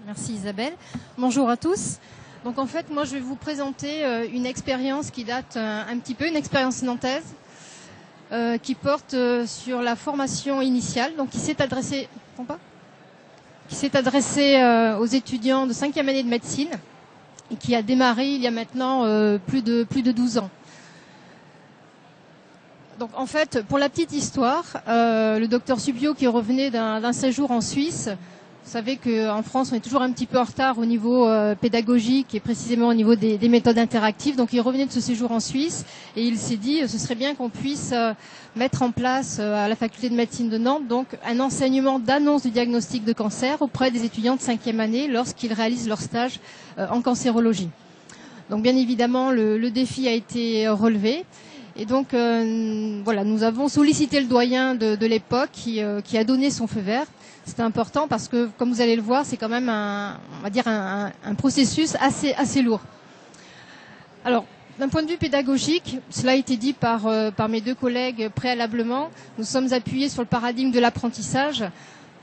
Merci Isabelle. Bonjour à tous. Donc en fait, moi je vais vous présenter une expérience qui date un petit peu, une expérience nantaise qui porte sur la formation initiale, donc qui s'est adressée aux étudiants de 5e année de médecine et qui a démarré il y a maintenant plus de 12 ans. Donc en fait, pour la petite histoire, le docteur Subio qui revenait d'un séjour en Suisse, vous savez qu'en France on est toujours un petit peu en retard au niveau pédagogique et précisément au niveau des méthodes interactives. Donc il revenait de ce séjour en Suisse et il s'est dit ce serait bien qu'on puisse mettre en place à la faculté de médecine de Nantes donc un enseignement d'annonce du diagnostic de cancer auprès des étudiants de 5e année lorsqu'ils réalisent leur stage en cancérologie. Donc bien évidemment le défi a été relevé. Et donc, voilà, nous avons sollicité le doyen de l'époque qui a donné son feu vert. C'était important parce que, comme vous allez le voir, c'est quand même un processus assez lourd. Alors, d'un point de vue pédagogique, cela a été dit par mes deux collègues préalablement, nous sommes appuyés sur le paradigme de l'apprentissage.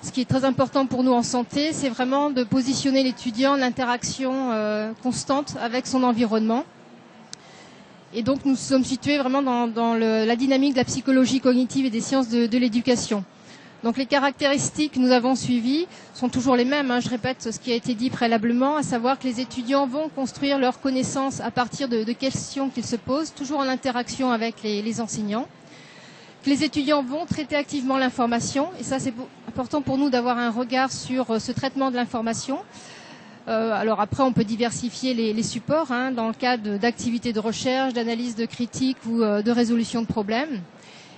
Ce qui est très important pour nous en santé, c'est vraiment de positionner l'étudiant en interaction constante avec son environnement. Et donc nous sommes situés vraiment dans la dynamique de la psychologie cognitive et des sciences de l'éducation. Donc les caractéristiques que nous avons suivies sont toujours les mêmes. Je répète ce qui a été dit préalablement, à savoir que les étudiants vont construire leurs connaissances à partir de questions qu'ils se posent, toujours en interaction avec les enseignants. Que les étudiants vont traiter activement l'information, et ça c'est important pour nous d'avoir un regard sur ce traitement de l'information. Alors après, on peut diversifier les supports dans le cadre d'activités de recherche, d'analyse de critique ou de résolution de problèmes.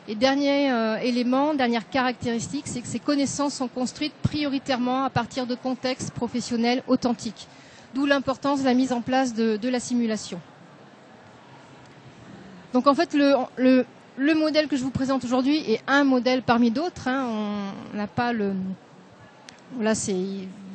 Et dernier élément, dernière caractéristique, c'est que ces connaissances sont construites prioritairement à partir de contextes professionnels authentiques. D'où l'importance de la mise en place de la simulation. Donc en fait, le modèle que je vous présente aujourd'hui est un modèle parmi d'autres. On n'a pas le... Là,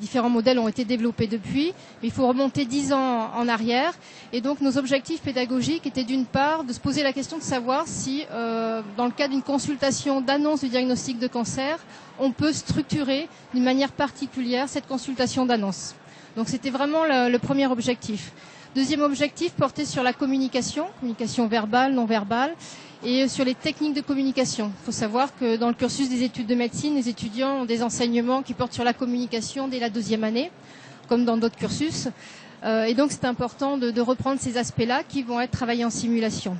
différents modèles ont été développés depuis, mais il faut remonter 10 ans en arrière. Et donc, nos objectifs pédagogiques étaient d'une part de se poser la question de savoir si, dans le cadre d'une consultation d'annonce du diagnostic de cancer, on peut structurer d'une manière particulière cette consultation d'annonce. Donc, c'était vraiment le premier objectif. Deuxième objectif portait sur la communication verbale, non verbale, et sur les techniques de communication. Il faut savoir que dans le cursus des études de médecine, les étudiants ont des enseignements qui portent sur la communication dès la 2e année, comme dans d'autres cursus. Et donc c'est important de reprendre ces aspects-là qui vont être travaillés en simulation.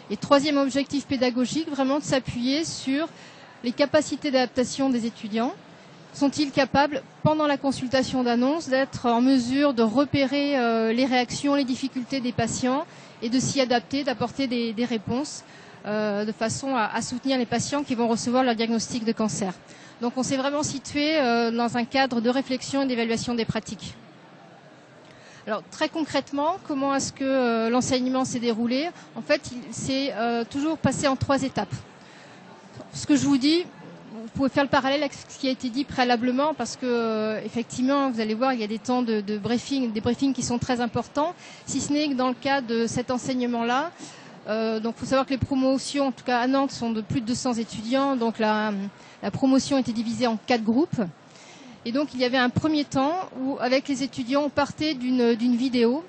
Et troisième objectif pédagogique, vraiment de s'appuyer sur les capacités d'adaptation des étudiants. Sont-ils capables, pendant la consultation d'annonce, d'être en mesure de repérer les réactions, les difficultés des patients et de s'y adapter, d'apporter des réponses de façon à soutenir les patients qui vont recevoir leur diagnostic de cancer. Donc on s'est vraiment situé dans un cadre de réflexion et d'évaluation des pratiques. Alors très concrètement, comment est-ce que l'enseignement s'est déroulé? En fait, il s'est toujours passé en 3 étapes. Ce que je vous dis, vous pouvez faire le parallèle avec ce qui a été dit préalablement parce que effectivement, vous allez voir, il y a des temps de briefing, des briefings qui sont très importants, si ce n'est que dans le cas de cet enseignement-là. Donc il faut savoir que les promotions, en tout cas à Nantes, sont de plus de 200 étudiants. Donc la promotion était divisée en 4 groupes. Et donc il y avait un premier temps où avec les étudiants, on partait d'une vidéo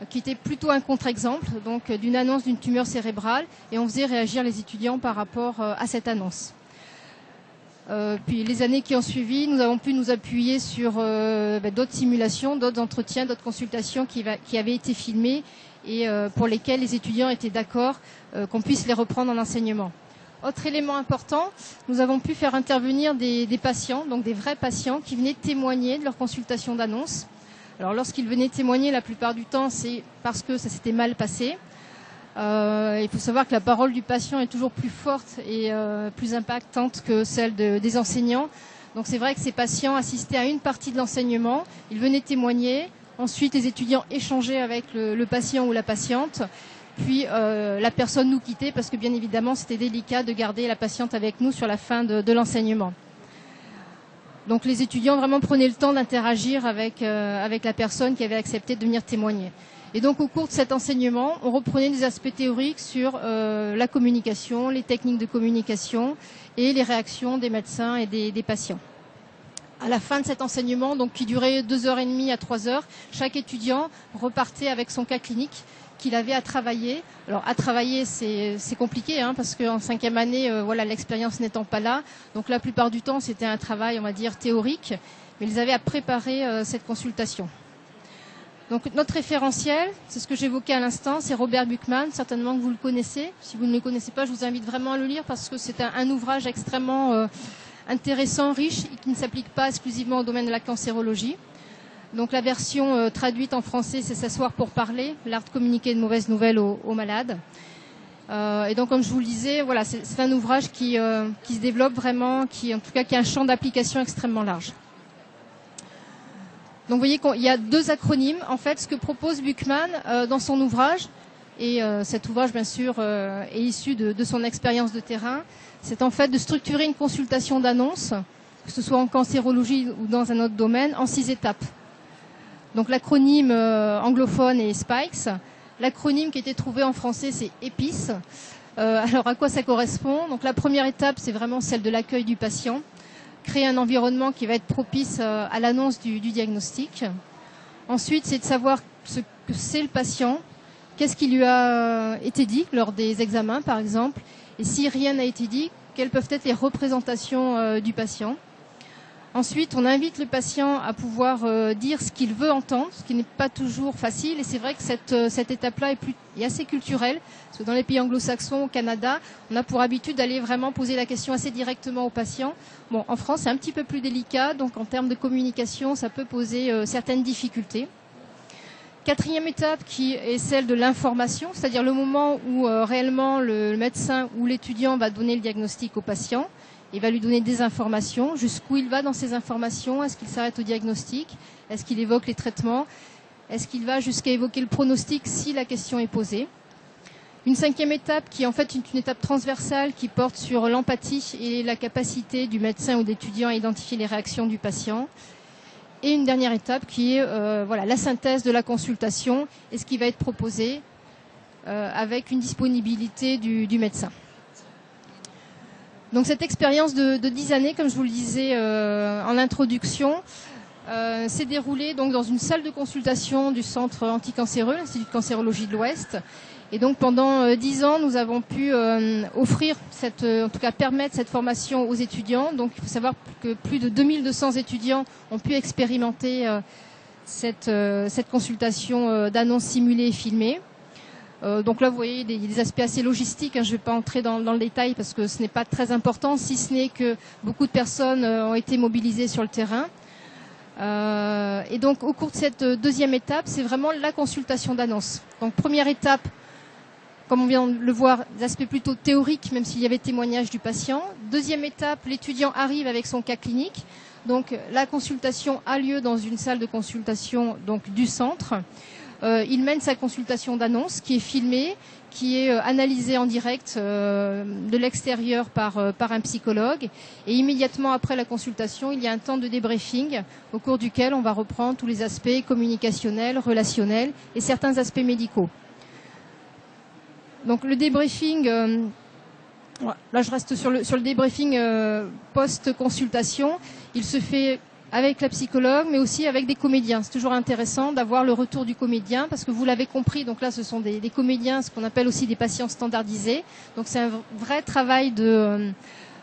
qui était plutôt un contre-exemple, donc d'une annonce d'une tumeur cérébrale, et on faisait réagir les étudiants par rapport à cette annonce. Puis les années qui ont suivi, nous avons pu nous appuyer sur d'autres simulations, d'autres entretiens, d'autres consultations qui avaient été filmées et pour lesquels les étudiants étaient d'accord qu'on puisse les reprendre en enseignement. Autre élément important, nous avons pu faire intervenir des patients, donc des vrais patients qui venaient témoigner de leur consultation d'annonce. Alors lorsqu'ils venaient témoigner, la plupart du temps, c'est parce que ça s'était mal passé. Il faut savoir que la parole du patient est toujours plus forte et plus impactante que celle des enseignants. Donc c'est vrai que ces patients assistaient à une partie de l'enseignement, ils venaient témoigner. Ensuite, les étudiants échangeaient avec le patient ou la patiente. Puis la personne nous quittait parce que bien évidemment, c'était délicat de garder la patiente avec nous sur la fin de l'enseignement. Donc les étudiants vraiment prenaient le temps d'interagir avec la personne qui avait accepté de venir témoigner. Et donc au cours de cet enseignement, on reprenait des aspects théoriques sur la communication, les techniques de communication et les réactions des médecins et des patients. À la fin de cet enseignement, donc qui durait 2h30 à 3 heures, chaque étudiant repartait avec son cas clinique qu'il avait à travailler. Alors à travailler, c'est compliqué, hein, parce qu'en 5e année, voilà, l'expérience n'étant pas là. Donc la plupart du temps, c'était un travail, on va dire, théorique, mais ils avaient à préparer cette consultation. Donc notre référentiel, c'est ce que j'évoquais à l'instant, c'est Robert Buchmann, certainement que vous le connaissez. Si vous ne le connaissez pas, je vous invite vraiment à le lire parce que c'est un ouvrage extrêmement intéressant, riche, et qui ne s'applique pas exclusivement au domaine de la cancérologie. Donc la version traduite en français, c'est S'asseoir pour parler, l'art de communiquer de mauvaises nouvelles aux malades. Et donc comme je vous le disais, voilà, c'est un ouvrage qui se développe vraiment, qui a un champ d'application extrêmement large. Donc vous voyez qu'il y a 2 acronymes. En fait, ce que propose Buchmann dans son ouvrage, et cet ouvrage bien sûr est issu de son expérience de terrain, c'est en fait de structurer une consultation d'annonce, que ce soit en cancérologie ou dans un autre domaine, en 6 étapes. Donc l'acronyme anglophone est SPIKES. L'acronyme qui a été trouvé en français, c'est EPIS. Alors à quoi ça correspond? Donc la première étape, c'est vraiment celle de l'accueil du patient. Créer un environnement qui va être propice à l'annonce du diagnostic. Ensuite, c'est de savoir ce que c'est le patient, qu'est-ce qui lui a été dit lors des examens, par exemple, et si rien n'a été dit, quelles peuvent être les représentations du patient. Ensuite, on invite le patient à pouvoir dire ce qu'il veut entendre, ce qui n'est pas toujours facile. Et c'est vrai que cette étape-là est assez culturelle, parce que dans les pays anglo-saxons, au Canada, on a pour habitude d'aller vraiment poser la question assez directement au patient. Bon, en France, c'est un petit peu plus délicat, donc en termes de communication, ça peut poser certaines difficultés. 4e étape qui est celle de l'information, c'est-à-dire le moment où réellement le médecin ou l'étudiant va donner le diagnostic au patient. Il va lui donner des informations, jusqu'où il va dans ces informations, est-ce qu'il s'arrête au diagnostic, est-ce qu'il évoque les traitements, est-ce qu'il va jusqu'à évoquer le pronostic si la question est posée. Une 5e étape qui est en fait une étape transversale qui porte sur l'empathie et la capacité du médecin ou d'étudiant à identifier les réactions du patient. Et une dernière étape qui est la synthèse de la consultation et ce qui va être proposé avec une disponibilité du médecin. Donc cette expérience de 10 années, comme je vous le disais en introduction, s'est déroulée donc dans une salle de consultation du centre anticancéreux, l'Institut de cancérologie de l'Ouest. Et donc pendant 10 ans, nous avons pu offrir, permettre cette formation aux étudiants. Donc il faut savoir que plus de 2200 étudiants ont pu expérimenter cette consultation d'annonces simulées et filmées. Donc là, vous voyez des aspects assez logistiques. Je ne vais pas entrer dans le détail parce que ce n'est pas très important, si ce n'est que beaucoup de personnes ont été mobilisées sur le terrain. Et donc, au cours de cette 2e étape, c'est vraiment la consultation d'annonce. Donc, première étape, comme on vient de le voir, des aspects plutôt théoriques, même s'il y avait témoignage du patient. 2e étape, l'étudiant arrive avec son cas clinique. Donc, la consultation a lieu dans une salle de consultation donc, du centre. Il mène sa consultation d'annonce qui est filmée, qui est analysée en direct de l'extérieur par un psychologue. Et immédiatement après la consultation, il y a un temps de débriefing au cours duquel on va reprendre tous les aspects communicationnels, relationnels et certains aspects médicaux. Donc le débriefing, là je reste sur le débriefing post-consultation, il se fait avec la psychologue, mais aussi avec des comédiens. C'est toujours intéressant d'avoir le retour du comédien, parce que vous l'avez compris, donc là ce sont des comédiens, ce qu'on appelle aussi des patients standardisés. Donc c'est un vrai travail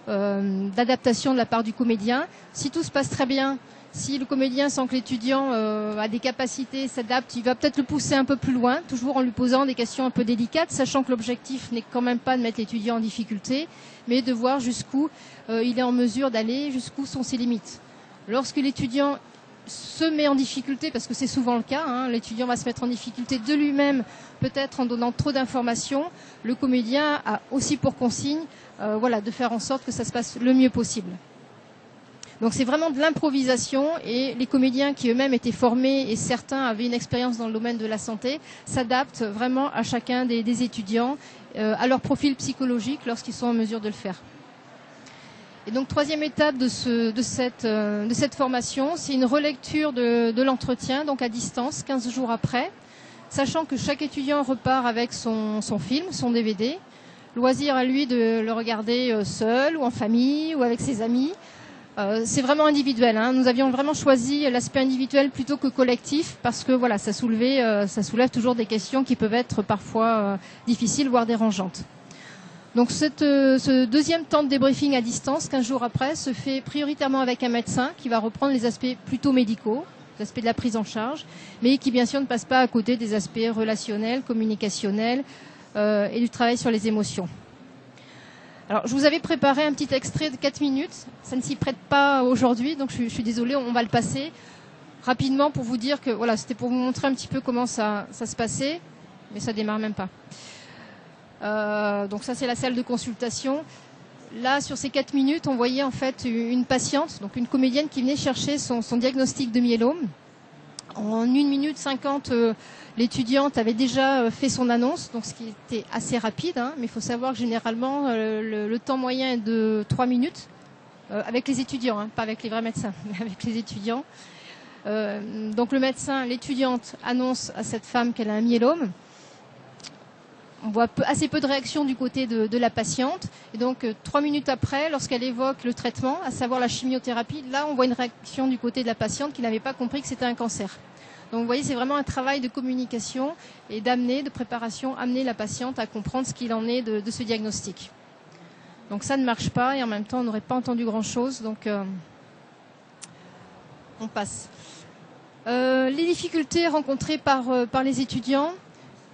d'adaptation de la part du comédien. Si tout se passe très bien, si le comédien sent que l'étudiant a des capacités, s'adapte, il va peut-être le pousser un peu plus loin, toujours en lui posant des questions un peu délicates, sachant que l'objectif n'est quand même pas de mettre l'étudiant en difficulté, mais de voir jusqu'où il est en mesure d'aller, jusqu'où sont ses limites. Lorsque l'étudiant se met en difficulté, parce que c'est souvent le cas, l'étudiant va se mettre en difficulté de lui-même, peut-être en donnant trop d'informations, le comédien a aussi pour consigne de faire en sorte que ça se passe le mieux possible. Donc c'est vraiment de l'improvisation, et les comédiens qui eux-mêmes étaient formés et certains avaient une expérience dans le domaine de la santé s'adaptent vraiment à chacun des étudiants, à leur profil psychologique lorsqu'ils sont en mesure de le faire. Et donc, 3e étape de cette formation, c'est une relecture de l'entretien, donc à distance, 15 jours après, sachant que chaque étudiant repart avec son film, son DVD. Loisir à lui de le regarder seul ou en famille ou avec ses amis. C'est vraiment individuel, hein. Nous avions vraiment choisi l'aspect individuel plutôt que collectif parce que voilà, ça soulève toujours des questions qui peuvent être parfois difficiles, voire dérangeantes. Donc ce deuxième temps de débriefing à distance, 15 jours après, se fait prioritairement avec un médecin qui va reprendre les aspects plutôt médicaux, les aspects de la prise en charge, mais qui bien sûr ne passe pas à côté des aspects relationnels, communicationnels et du travail sur les émotions. Alors, je vous avais préparé un petit extrait de 4 minutes. Ça ne s'y prête pas aujourd'hui, donc je suis désolée, on va le passer rapidement pour vous dire que voilà, c'était pour vous montrer un petit peu comment ça se passait, mais ça démarre même pas. Donc ça, c'est la salle de consultation. Là, sur ces 4 minutes, on voyait en fait une patiente, donc une comédienne qui venait chercher son diagnostic de myélome. En 1 minute 50, l'étudiante avait déjà fait son annonce, donc ce qui était assez rapide, hein, mais il faut savoir que généralement, le temps moyen est de 3 minutes, avec les étudiants, hein, pas avec les vrais médecins, mais avec les étudiants. Donc le médecin, l'étudiante annonce à cette femme qu'elle a un myélome. On voit assez peu de réaction du côté de la patiente. Et donc, 3 minutes après, lorsqu'elle évoque le traitement, à savoir la chimiothérapie, là, on voit une réaction du côté de la patiente qui n'avait pas compris que c'était un cancer. Donc, vous voyez, c'est vraiment un travail de communication et de préparation, amener la patiente à comprendre ce qu'il en est de ce diagnostic. Donc, ça ne marche pas et en même temps, on n'aurait pas entendu grand-chose. Donc, on passe. Les difficultés rencontrées par les étudiants.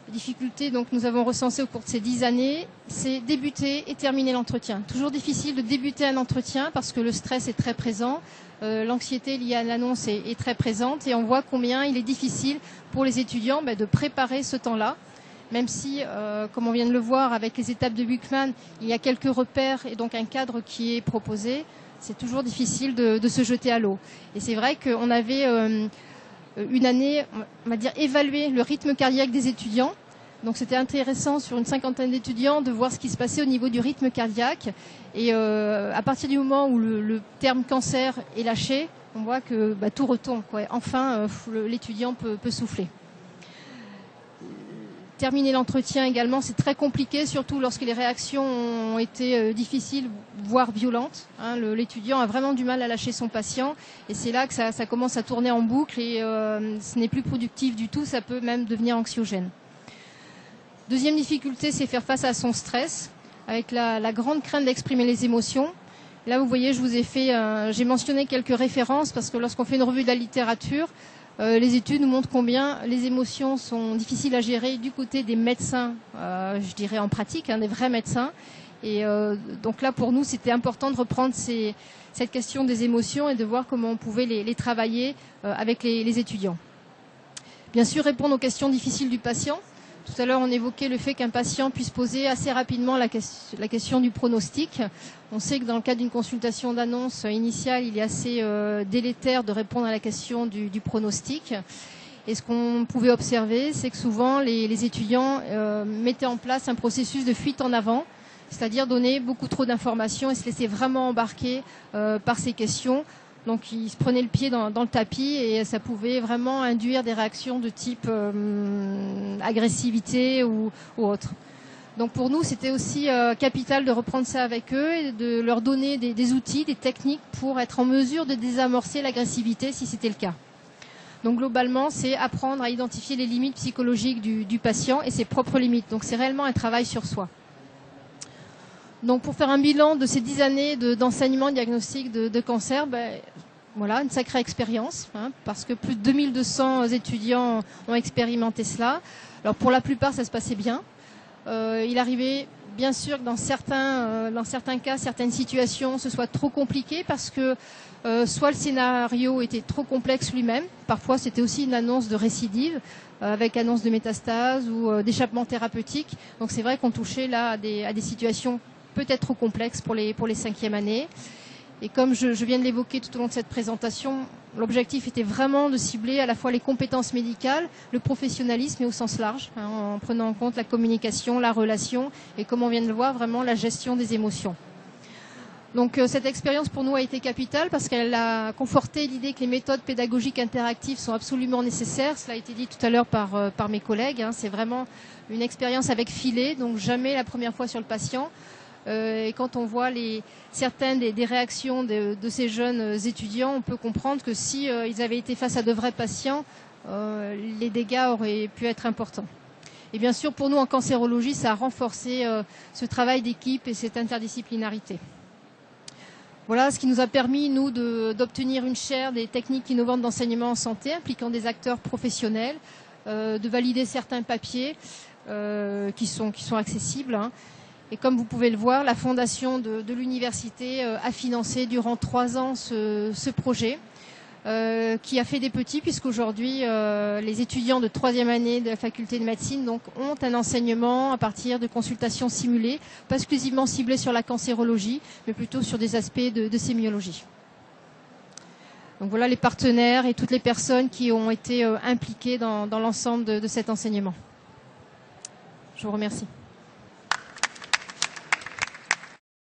Les difficultés donc nous avons recensées au cours de ces 10 années, c'est débuter et terminer l'entretien. Toujours difficile de débuter un entretien parce que le stress est très présent, l'anxiété liée à l'annonce est très présente et on voit combien il est difficile pour les étudiants de préparer ce temps-là. Même si, comme on vient de le voir avec les étapes de Buchmann, il y a quelques repères et donc un cadre qui est proposé, c'est toujours difficile de se jeter à l'eau. Et c'est vrai qu'on avait une année, on va dire, évalué le rythme cardiaque des étudiants. Donc c'était intéressant sur une 50aine d'étudiants de voir ce qui se passait au niveau du rythme cardiaque. Et à partir du moment où le terme cancer est lâché, on voit que tout retombe, quoi. Enfin, l'étudiant peut souffler. Terminer l'entretien également, c'est très compliqué, surtout lorsque les réactions ont été difficiles, voire violentes. Hein, l'étudiant a vraiment du mal à lâcher son patient et c'est là que ça commence à tourner en boucle et ce n'est plus productif du tout, ça peut même devenir anxiogène. Deuxième difficulté, c'est faire face à son stress, avec la grande crainte d'exprimer les émotions. Là, vous voyez, j'ai mentionné quelques références parce que lorsqu'on fait une revue de la littérature, les études nous montrent combien les émotions sont difficiles à gérer du côté des médecins, je dirais en pratique, des vrais médecins. Et donc là, pour nous, c'était important de reprendre cette question des émotions et de voir comment on pouvait les travailler avec les étudiants. Bien sûr, répondre aux questions difficiles du patient. Tout à l'heure, on évoquait le fait qu'un patient puisse poser assez rapidement la question du pronostic. On sait que dans le cadre d'une consultation d'annonce initiale, il est assez délétère de répondre à la question du pronostic. Et ce qu'on pouvait observer, c'est que souvent, les étudiants mettaient en place un processus de fuite en avant, c'est-à-dire donner beaucoup trop d'informations et se laisser vraiment embarquer par ces questions. Donc ils se prenaient le pied dans le tapis et ça pouvait vraiment induire des réactions de type agressivité ou autre. Donc pour nous, c'était aussi capital de reprendre ça avec eux et de leur donner des outils, des techniques pour être en mesure de désamorcer l'agressivité si c'était le cas. Donc globalement, c'est apprendre à identifier les limites psychologiques du patient et ses propres limites. Donc c'est réellement un travail sur soi. Donc pour faire un bilan de ces 10 années d'enseignement diagnostic de cancer, voilà, une sacrée expérience, parce que plus de 2200 étudiants ont expérimenté cela. Alors pour la plupart, ça se passait bien. Il arrivait bien sûr que dans certains cas, certaines situations, ce soit trop compliqué parce que soit le scénario était trop complexe lui-même, parfois c'était aussi une annonce de récidive, avec annonce de métastase ou d'échappement thérapeutique. Donc c'est vrai qu'on touchait là à des situations peut-être trop complexe pour les 5e années. Et comme je viens de l'évoquer tout au long de cette présentation, l'objectif était vraiment de cibler à la fois les compétences médicales, le professionnalisme et au sens large, en prenant en compte la communication, la relation et, comme on vient de le voir, vraiment la gestion des émotions. Donc cette expérience pour nous a été capitale parce qu'elle a conforté l'idée que les méthodes pédagogiques interactives sont absolument nécessaires. Cela a été dit tout à l'heure par mes collègues. C'est vraiment une expérience avec filet, donc jamais la première fois sur le patient. Et quand on voit certaines des réactions de ces jeunes étudiants, on peut comprendre que si ils avaient été face à de vrais patients, les dégâts auraient pu être importants. Et bien sûr, pour nous en cancérologie, ça a renforcé ce travail d'équipe et cette interdisciplinarité. Voilà ce qui nous a permis, nous, d'obtenir une chaire des techniques innovantes d'enseignement en santé impliquant des acteurs professionnels, de valider certains papiers qui sont accessibles. Hein. Et comme vous pouvez le voir, la fondation de l'université a financé durant 3 ans ce projet. Qui a fait des petits, puisqu'aujourd'hui, les étudiants de 3e année de la faculté de médecine donc, ont un enseignement à partir de consultations simulées, pas exclusivement ciblées sur la cancérologie, mais plutôt sur des aspects de sémiologie. Donc voilà les partenaires et toutes les personnes qui ont été impliquées dans l'ensemble de cet enseignement. Je vous remercie.